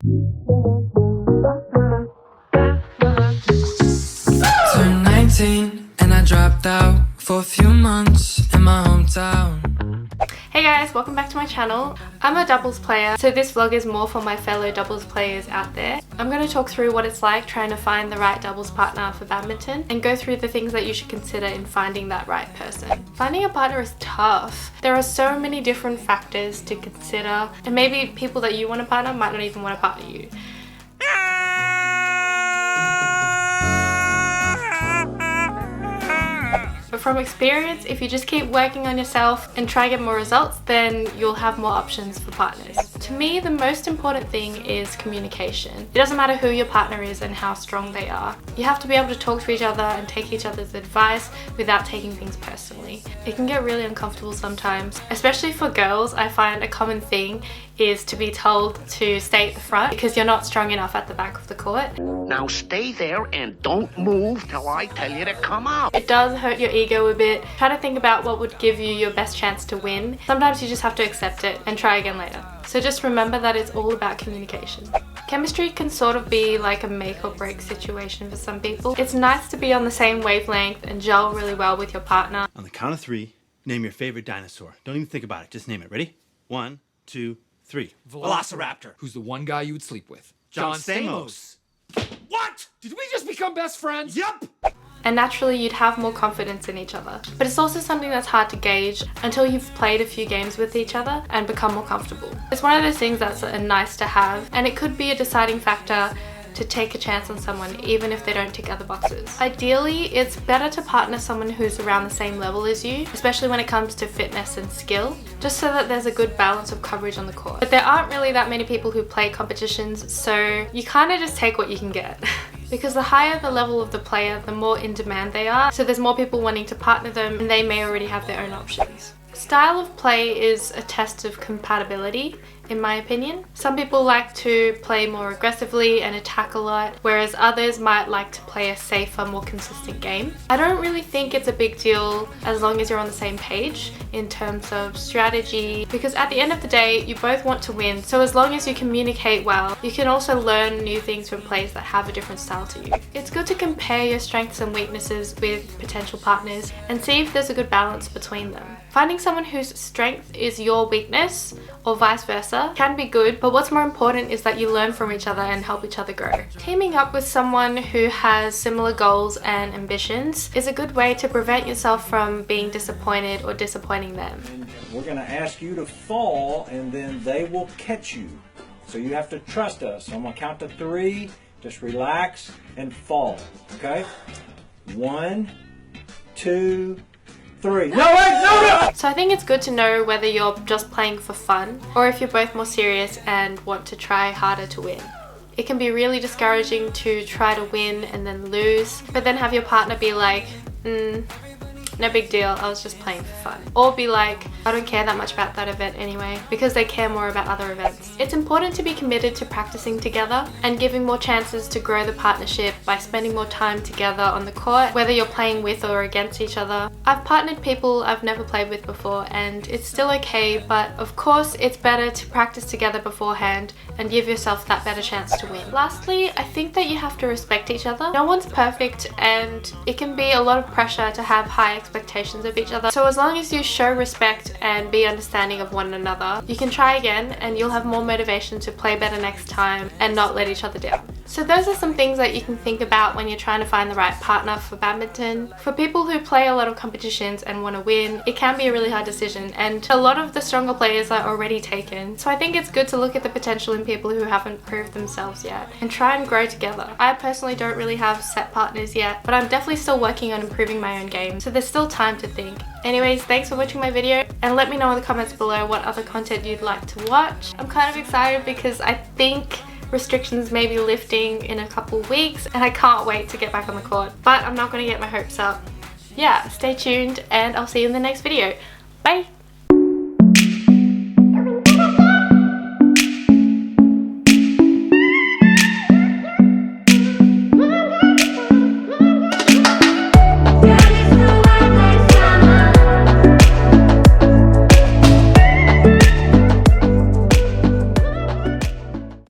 Turned 19 and I dropped out for a few months in my hometown. Hey guys, welcome back to my channel. I'm a doubles player, so this vlog is more for my fellow doubles players out there. I'm going to talk through what it's like trying to find the right doubles partner for badminton and go through the things that you should consider in finding that right person. Finding a partner is tough. There are so many different factors to consider, and maybe people that you want to partner might not even want to partner you. But from experience, if you just keep working on yourself and try to get more results, then you'll have more options for partners. To me, the most important thing is communication. It doesn't matter who your partner is and how strong they are. You have to be able to talk to each other and take each other's advice without taking things personally. It can get really uncomfortable sometimes, especially for girls. I find a common thing is to be told to stay at the front because you're not strong enough at the back of the court. Now stay there and don't move till I tell you to come out. It does hurt your ego a bit. Try to think about what would give you your best chance to win. Sometimes you just have to accept it and try again later. So just remember that it's all about communication. Chemistry can sort of be like a make or break situation for some people. It's nice to be on the same wavelength and gel really well with your partner. On the count of 3, name your favorite dinosaur. Don't even think about it, just name it. Ready? 1, 2, 3. Velociraptor. Who's the one guy you would sleep with? John Stamos. What? Did we just become best friends? Yup! And naturally you'd have more confidence in each other. But it's also something that's hard to gauge until you've played a few games with each other and become more comfortable. It's one of those things that's nice to have, and it could be a deciding factor to take a chance on someone even if they don't tick other boxes. Ideally, it's better to partner someone who's around the same level as you, especially when it comes to fitness and skill, just so that there's a good balance of coverage on the court. But there aren't really that many people who play competitions, so you kind of just take what you can get. Because the higher the level of the player, the more in demand they are, so there's more people wanting to partner them and they may already have their own options. Style of play is a test of compatibility, in my opinion. Some people like to play more aggressively and attack a lot, whereas others might like to play a safer, more consistent game. I don't really think it's a big deal as long as you're on the same page in terms of strategy, because at the end of the day, you both want to win. So as long as you communicate well, you can also learn new things from players that have a different style to you. It's good to compare your strengths and weaknesses with potential partners and see if there's a good balance between them. Finding someone whose strength is your weakness, or vice versa, can be good, but what's more important is that you learn from each other and help each other grow. Teaming up with someone who has similar goals and ambitions is a good way to prevent yourself from being disappointed or disappointing them. We're going to ask you to fall, and then they will catch you. So you have to trust us. So I'm going to count to 3. Just relax and fall. Okay? 1, 2, 3. No, wait, no! So I think it's good to know whether you're just playing for fun or if you're both more serious and want to try harder to win. It can be really discouraging to try to win and then lose, but then have your partner be like, no big deal, I was just playing for fun. Or be like, I don't care that much about that event anyway, because they care more about other events. It's important to be committed to practicing together and giving more chances to grow the partnership by spending more time together on the court, whether you're playing with or against each other. I've partnered people I've never played with before and it's still okay, but of course it's better to practice together beforehand and give yourself that better chance to win. Lastly, I think that you have to respect each other. No one's perfect and it can be a lot of pressure to have high expectations of each other. So as long as you show respect and be understanding of one another, you can try again and you'll have more motivation to play better next time and not let each other down. So those are some things that you can think about when you're trying to find the right partner for badminton. For people who play a lot of competitions and want to win, it can be a really hard decision and a lot of the stronger players are already taken. So I think it's good to look at the potential in people who haven't proved themselves yet and try and grow together. I personally don't really have set partners yet, but I'm definitely still working on improving my own game, so there's still time to think. Anyways, thanks for watching my video and let me know in the comments below what other content you'd like to watch. I'm kind of excited because I think restrictions may be lifting in a couple weeks and I can't wait to get back on the court, but I'm not going to get my hopes up. Yeah, stay tuned and I'll see you in the next video. Bye!